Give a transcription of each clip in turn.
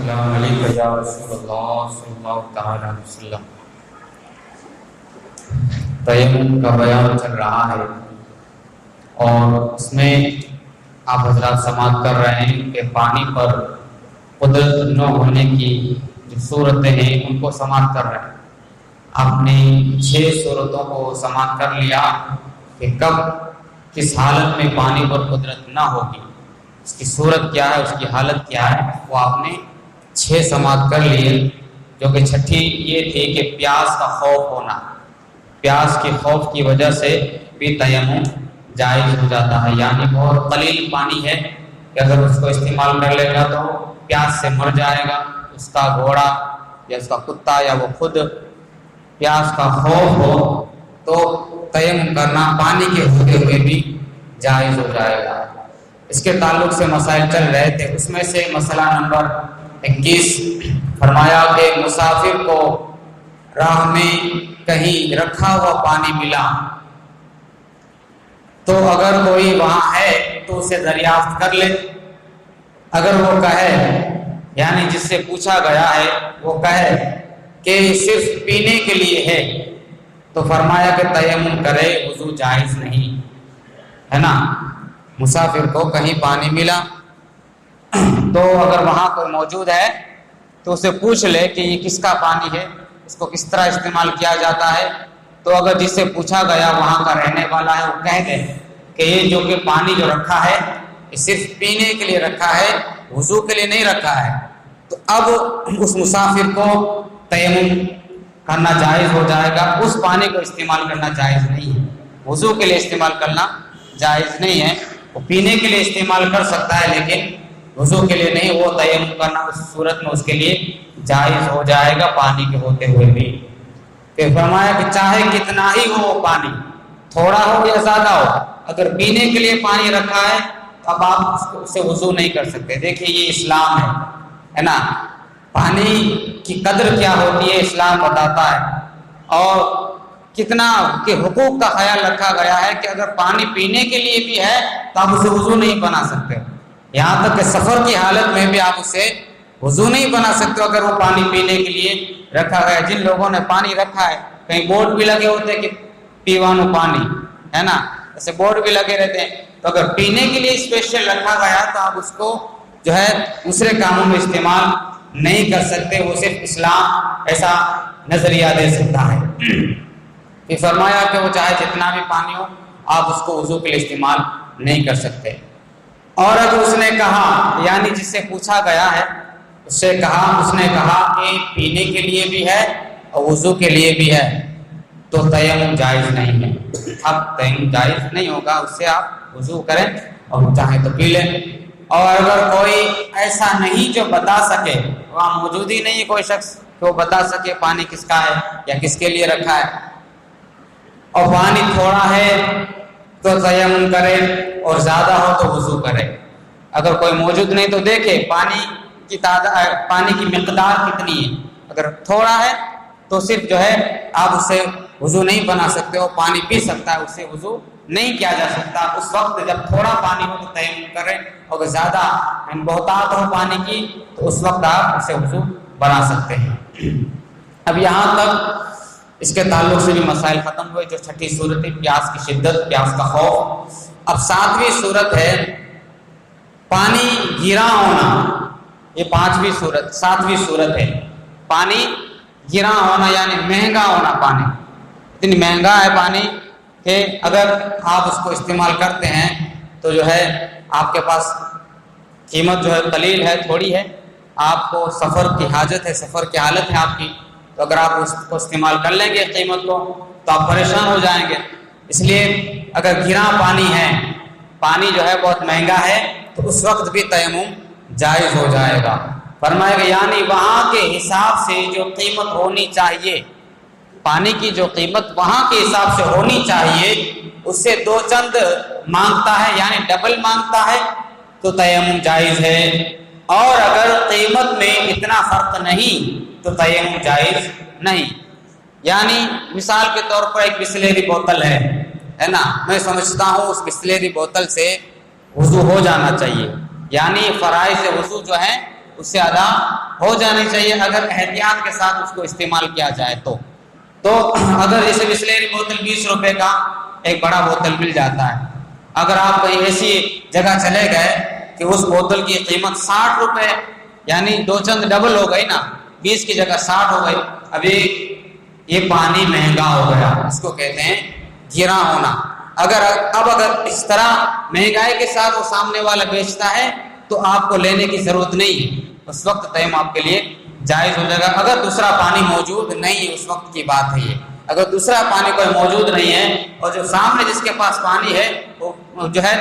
السلام علیکم یا رسول اللہ صلی اللہ تعالی علیہ وسلم۔ تیمم کا بیان چل رہا ہے اور اس میں آپ حضرات سماعت کر رہے ہیں کہ پانی پر قدرت نہ ہونے کی جو صورتیں ہیں ان کو سماعت کر رہے ہیں۔ آپ نے 6 صورتوں کو سماعت کر لیا کہ کب کس حالت میں پانی پر قدرت نہ ہوگی، اس کی صورت کیا ہے، اس کی حالت کیا ہے، وہ آپ نے 6 سماعت کر لیے۔ جو کہ چھٹی یہ تھی کہ پیاس کا خوف ہونا، پیاس کے خوف کی وجہ سے بھی تیمم جائز ہو جاتا ہے، یعنی بہت قلیل پانی ہے کہ اگر اس کو استعمال کر لے گا تو پیاس سے مر جائے گا، اس کا گھوڑا یا اس کا کتا یا وہ خود پیاس کا خوف ہو تو تیمم کرنا پانی کے ہوتے ہوئے بھی جائز ہو جائے گا۔ اس کے تعلق سے مسائل چل رہے تھے، اس میں سے مسئلہ نمبر 21 فرمایا کہ مسافر کو راہ میں کہیں رکھا ہوا پانی ملا تو اگر کوئی وہاں ہے تو اسے دریافت کر لے۔ اگر وہ کہے، یعنی جس سے پوچھا گیا ہے وہ کہے کہ صرف پینے کے لیے ہے تو فرمایا کہ تیمم کرے، وضو جائز نہیں ہے نا۔ مسافر کو کہیں پانی ملا تو اگر وہاں کوئی موجود ہے تو اسے پوچھ لے کہ یہ کس کا پانی ہے، اس کو کس طرح استعمال کیا جاتا ہے۔ تو اگر جس سے پوچھا گیا وہاں کا رہنے والا ہے، وہ کہہ دے کہ یہ جو کہ پانی جو رکھا ہے یہ صرف پینے کے لیے رکھا ہے، وضو کے لیے نہیں رکھا ہے، تو اب اس مسافر کو تیمم کرنا جائز ہو جائے گا۔ اس پانی کو استعمال کرنا جائز نہیں ہے، وضو کے لیے استعمال کرنا جائز نہیں ہے۔ وہ پینے کے لیے استعمال کر سکتا ہے لیکن وضو کے لیے نہیں، وہ تیمم کرنا اس صورت میں اس کے لیے جائز ہو جائے گا پانی کے ہوتے ہوئے بھی۔ پھر فرمایا کہ چاہے کتنا ہی ہو وہ پانی، تھوڑا ہو یا زیادہ ہو، اگر پینے کے لیے پانی رکھا ہے تو اب آپ اس سے وضو نہیں کر سکتے۔ دیکھیے یہ اسلام ہے نا، پانی کی قدر کیا ہوتی ہے اسلام بتاتا ہے، اور کتنا کہ حقوق کا خیال رکھا گیا ہے کہ اگر پانی پینے کے لیے بھی ہے تو آپ اسے وضو نہیں بنا سکتے، یہاں تک کہ سفر کی حالت میں بھی آپ اسے وضو نہیں بنا سکتے اگر وہ پانی پینے کے لیے رکھا گیا ہے۔ جن لوگوں نے پانی رکھا ہے، کہیں بورڈ بھی لگے ہوتے ہیں کہ پیوانو پانی ہے نا، ایسے بورڈ بھی لگے رہتے ہیں، تو اگر پینے کے لیے اسپیشل رکھا گیا تو آپ اس کو جو ہے دوسرے کاموں میں استعمال نہیں کر سکتے، وہ صرف اسلام ایسا نظریہ دے سکتا ہے۔ یہ فرمایا کہ وہ چاہے جتنا بھی پانی ہو آپ اس کو وضو کے لیے استعمال نہیں کر سکتے۔ اور اگر اس نے کہا، یعنی جس سے پوچھا گیا ہے اس نے کہا کہ پینے کے لیے بھی ہے اور وضو کے لیے بھی ہے تو تیمم جائز نہیں ہے۔ اب تیمم جائز نہیں ہوگا، اس سے آپ وضو کریں اور چاہیں تو پی لیں۔ اور اگر کوئی ایسا نہیں جو بتا سکے، وہاں موجود ہی نہیں ہے کوئی شخص کہ وہ بتا سکے پانی کس کا ہے یا کس کے لیے رکھا ہے، اور پانی تھوڑا ہے تو تیمم کرے اور زیادہ ہو تو وضو کرے۔ اگر کوئی موجود نہیں تو دیکھے پانی کی مقدار کتنی ہے، اگر تھوڑا ہے تو صرف جو ہے آپ اسے وضو نہیں بنا سکتے ہو، پانی پی سکتا ہے، اسے وضو نہیں کیا جا سکتا۔ اس وقت جب تھوڑا پانی ہو تو تیمم کریں، اور اگر زیادہ بہتات ہو پانی کی تو اس وقت آپ اسے وضو بنا سکتے ہیں۔ اب یہاں تک اس کے تعلق سے بھی مسائل ختم ہوئے۔ جو چھٹی صورت ہے پیاس کی شدت، پیاس کا خوف۔ اب 7ویں صورت ہے پانی گرا ہونا، یہ 7ویں صورت ہے پانی گرا ہونا، یعنی مہنگا ہونا۔ پانی اتنی مہنگا ہے پانی کہ اگر آپ اس کو استعمال کرتے ہیں تو جو ہے آپ کے پاس قیمت جو ہے قلیل ہے، تھوڑی ہے، آپ کو سفر کی حاجت ہے، سفر کی حالت ہے آپ کی، تو اگر آپ اس کو استعمال کر لیں گے قیمت کو تو آپ پریشان ہو جائیں گے۔ اس لیے اگر گرا پانی ہے، پانی جو ہے بہت مہنگا ہے، تو اس وقت بھی تیمم جائز ہو جائے گا۔ فرمایا کہ یعنی وہاں کے حساب سے جو قیمت ہونی چاہیے، پانی کی جو قیمت وہاں کے حساب سے ہونی چاہیے اس سے 2 چند مانگتا ہے، یعنی ڈبل مانگتا ہے تو تیمم جائز ہے، اور اگر قیمت میں اتنا فرق نہیں تو تیمم جائز نہیں۔ یعنی مثال کے طور پر ایک بسلیری بوتل ہے نا، میں سمجھتا ہوں اس بسلیری بوتل سے وضو ہو جانا چاہیے، یعنی فرائض وضو جو ہیں اس سے ادا ہو جانی چاہیے اگر احتیاط کے ساتھ اس کو استعمال کیا جائے تو اگر جیسے بسلیری بوتل 20 روپے کا ایک بڑا بوتل مل جاتا ہے، اگر آپ کہیں ایسی جگہ چلے گئے کہ اس بوتل کی قیمت 60 روپے، یعنی دو چند ڈبل ہو گئی نا، 20 کی جگہ 60 ہو گئی، ابھی یہ پانی مہنگا ہو گیا، اس کو کہتے ہیں گرا ہونا۔ اگر اس طرح مہنگائی کے ساتھ وہ سامنے والا بیچتا ہے تو آپ کو لینے کی ضرورت نہیں ہے، اس وقت تیمم آپ کے لیے جائز ہو جائے گا۔ اگر دوسرا پانی موجود نہیں ہے، اس وقت کی بات ہے یہ، اگر دوسرا پانی کوئی موجود نہیں ہے اور جو سامنے جس کے پاس پانی ہے وہ جو ہے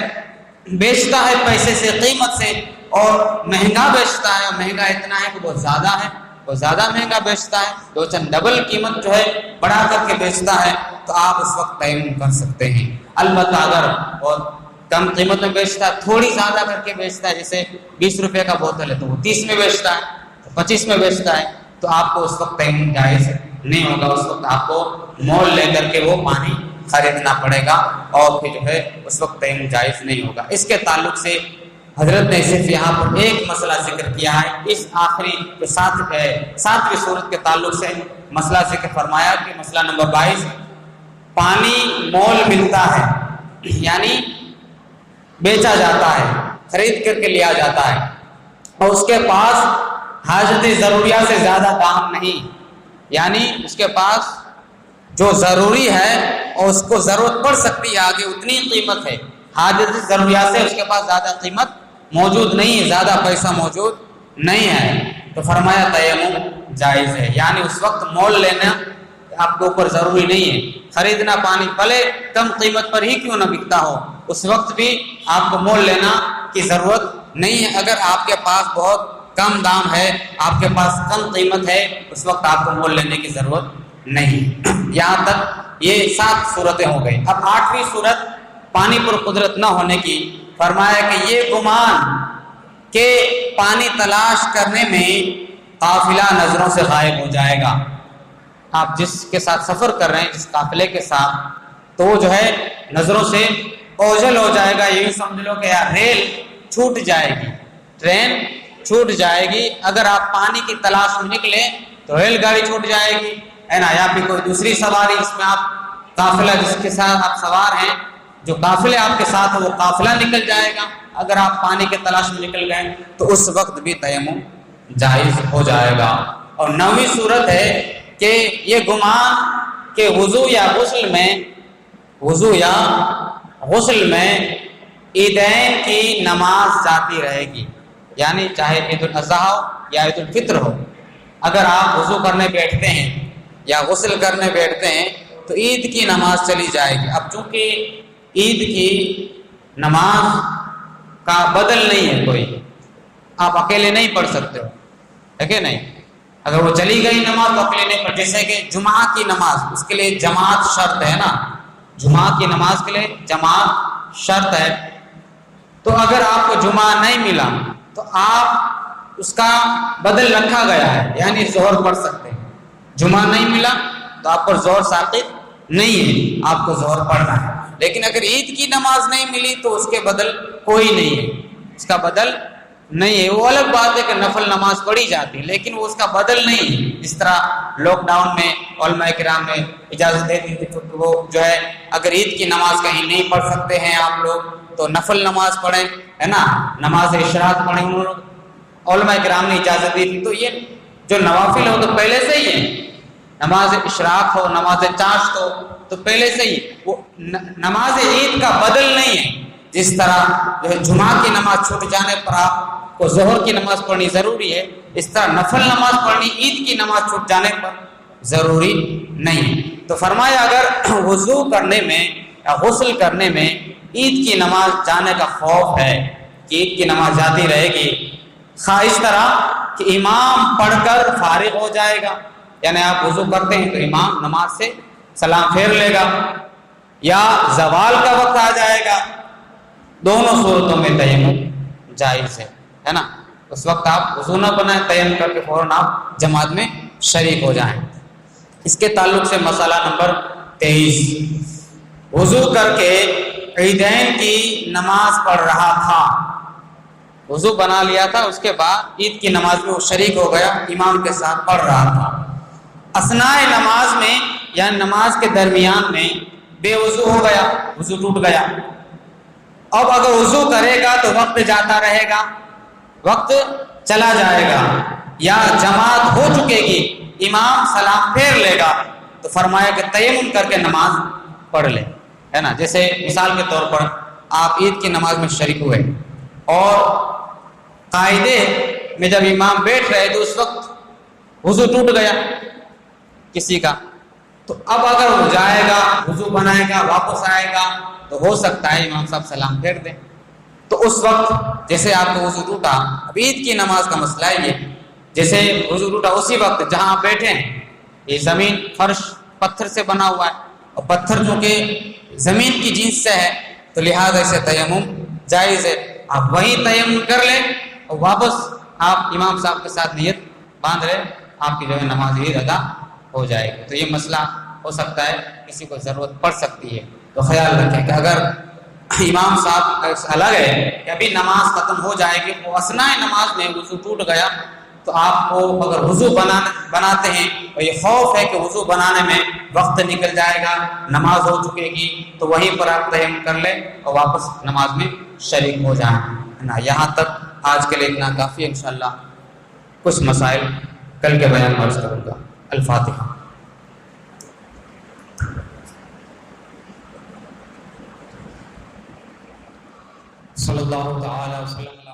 بیچتا ہے پیسے سے، قیمت سے، اور مہنگا بیچتا ہے، اور مہنگا اتنا ہے کہ بہت زیادہ ہے، بہت زیادہ مہنگا بیچتا ہے، دو چند ڈبل قیمت جو ہے بڑھا کر کے بیچتا ہے، تو آپ اس وقت تیمم کر سکتے ہیں۔ البتہ اگر بہت کم قیمت میں بیچتا ہے، تھوڑی زیادہ کر کے بیچتا ہے، جیسے 20 روپے کا بوتل ہے تو وہ 30 میں بیچتا ہے، 25 میں بیچتا ہے، تو آپ کو اس وقت تیمم جائز نہیں ہوگا، اس وقت آپ کو مول لے کر کے وہ پانی خریدنا پڑے گا، اور پھر جو ہے اس وقت تیمم جائز نہیں ہوگا۔ اس کے تعلق سے حضرت نے صرف یہاں پر ایک مسئلہ ذکر کیا ہے، اس آخری جو 7ویں صورت کے تعلق سے مسئلہ ذکر فرمایا کہ مسئلہ نمبر 22، پانی مول ملتا ہے، یعنی بیچا جاتا ہے، خرید کر کے لیا جاتا ہے، اور اس کے پاس حاجت ضروریات سے زیادہ دام نہیں، یعنی اس کے پاس جو ضروری ہے اور اس کو ضرورت پڑ سکتی ہے آگے اتنی قیمت ہے، حاجت ضروریات سے اس کے پاس زیادہ قیمت موجود نہیں ہے، زیادہ پیسہ موجود نہیں ہے، تو فرمایا تیمم جائز ہے، یعنی اس وقت مول لینا آپ کے اوپر ضروری نہیں ہے، خریدنا پانی بھلے کم قیمت پر ہی کیوں نہ بکتا ہو، اس وقت بھی آپ کو مول لینا کی ضرورت نہیں ہے۔ اگر آپ کے پاس بہت کم دام ہے، آپ کے پاس کم قیمت ہے، اس وقت آپ کو مول لینے کی ضرورت نہیں۔ یہاں تک یہ 7 صورتیں ہو گئی۔ اب 8ویں صورت پانی پر قدرت نہ ہونے کی، فرمایا کہ یہ گمان کہ پانی تلاش کرنے میں قافلہ نظروں سے غائب ہو جائے گا، آپ جس کے ساتھ سفر کر رہے ہیں، جس قافلے کے ساتھ، تو وہ جو ہے نظروں سے اوجھل ہو جائے گا، یہی سمجھ لو کہ یار ریل چھوٹ جائے گی، ٹرین چھوٹ جائے گی، اگر آپ پانی کی تلاش میں نکلے تو ریل گاڑی چھوٹ جائے گی، ہے نا، یا پھر کوئی دوسری سواری جس میں آپ قافلہ جس کے ساتھ آپ سوار ہیں، جو قافلے آپ کے ساتھ ہے وہ قافلہ نکل جائے گا، اگر آپ پانی کے تلاش میں نکل گئے تو اس وقت بھی تیمم جائز ہو جائے گا۔ اور 9ویں صورت ہے کہ یہ گمان کہ وضو یا غسل میں عیدین کی نماز جاتی رہے گی، یعنی چاہے عید الاضحیٰ ہو یا عید الفطر ہو، اگر آپ وضو کرنے بیٹھتے ہیں یا غسل کرنے بیٹھتے ہیں تو عید کی نماز چلی جائے گی۔ اب چونکہ عید کی نماز کا بدل نہیں ہے کوئی، آپ اکیلے نہیں پڑھ سکتے ہو، ہے کہ نہیں، اگر وہ چلی گئی نماز تو اکیلے نہیں پڑھ، جیسے کہ جمعہ کی نماز، اس کے لیے جماعت شرط ہے نا، جمعہ کی نماز کے لیے جماعت شرط ہے، تو اگر آپ کو جمعہ نہیں ملا تو آپ اس کا بدل رکھا گیا ہے، یعنی ظہر پڑھ سکتے ہیں، جمعہ نہیں ملا تو آپ پر ظہر ساقط نہیں ہے، آپ کو ظہر پڑھنا ہے، لیکن اگر عید کی نماز نہیں ملی تو اس کے بدل کوئی نہیں ہے، اس کا بدل نہیں ہے۔ وہ الگ بات ہے کہ نفل نماز پڑھی جاتی ہے، لیکن وہ اس کا بدل نہیں ہے، جس طرح لاک ڈاؤن میں علماء کرام نے اجازت دے دی تھی، وہ جو ہے اگر عید کی نماز کہیں نہیں پڑھ سکتے ہیں آپ لوگ تو نفل نماز پڑھیں، ہے نا، نماز اشراق پڑھیں، انہوں نے علماء کرام نے اجازت دی تھی۔ تو یہ جو نوافل ہو تو پہلے سے ہی ہے، نماز اشراق ہو، نماز چاشت ہو، تو پہلے سے ہی وہ نماز عید کا بدل نہیں ہے، جس طرح جو ہے جمعہ کی نماز چھوٹ جانے پر آپ کو ظہر کی نماز پڑھنی ضروری ہے، اس طرح نفل نماز پڑھنی عید کی نماز چھوٹ جانے پر ضروری نہیں۔ تو فرمایا اگر وضو کرنے میں یا غسل کرنے میں عید کی نماز جانے کا خوف ہے کہ عید کی نماز جاتی رہے گی، خواہ اس طرح کہ امام پڑھ کر فارغ ہو جائے گا، یعنی آپ وضو کرتے ہیں تو امام نماز سے سلام پھیر لے گا، یا زوال کا وقت آ جائے گا، دونوں صورتوں میں تیمم جائز ہے نا، اس وقت آپ وضو نہ بنائیں، تیمم کر کے فوراً آپ جماعت میں شریک ہو جائیں۔ اس کے تعلق سے مسئلہ نمبر 23، وضو کر کے عیدین کی نماز پڑھ رہا تھا، وضو بنا لیا تھا، اس کے بعد عید کی نماز میں وہ شریک ہو گیا، امام کے ساتھ پڑھ رہا تھا، اثناء نماز میں یعنی نماز کے درمیان میں بے وضو ہو گیا، وضو ٹوٹ گیا۔ اب اگر وضو کرے گا تو وقت جاتا رہے گا، وقت چلا جائے گا، یا جماعت ہو چکے گی، امام سلام پھیر لے گا، تو فرمایا کہ تیمم کر کے نماز پڑھ لے، ہے نا۔ جیسے مثال کے طور پر آپ عید کی نماز میں شریک ہوئے اور قاعدے میں جب امام بیٹھ رہے تو اس وقت وضو ٹوٹ گیا کسی کا، تو اب اگر وہ جائے گا، وضو بنائے گا، واپس آئے گا، تو ہو سکتا ہے امام صاحب سلام پھیر دیں، تو اس وقت جیسے آپ کو وضو ٹوٹا، اب عید کی نماز کا مسئلہ ہے یہ، جیسے وضو ٹوٹا اسی وقت جہاں آپ بیٹھے ہیں یہ زمین فرش پتھر سے بنا ہوا ہے، اور پتھر جو کہ زمین کی جنس سے ہے، تو لہٰذا اسے تیمم جائز ہے، آپ وہیں تیمم کر لیں اور واپس آپ امام صاحب کے ساتھ نیت باندھ لیں، آپ کی جو ہے نماز عید ادا ہو جائے گی۔ تو یہ مسئلہ ہو سکتا ہے کسی کو ضرورت پڑ سکتی ہے، تو خیال رکھیں کہ اگر امام صاحب الگ ہے کہ ابھی نماز ختم ہو جائے گی، وہ اثناء نماز میں وضو ٹوٹ گیا، تو آپ کو اگر وضو بناتے ہیں اور یہ خوف ہے کہ وضو بنانے میں وقت نکل جائے گا، نماز ہو چکے گی، تو وہیں پر آپ تیمم کر لیں اور واپس نماز میں شریک ہو جائیں، ہے نا۔ یہاں تک آج کے لیے اتنا کافی ہے، انشاءاللہ کچھ مسائل کل کے بیان میں عرض کروں گا۔ الفاتحہ۔ صلی اللہ تعالی وسلم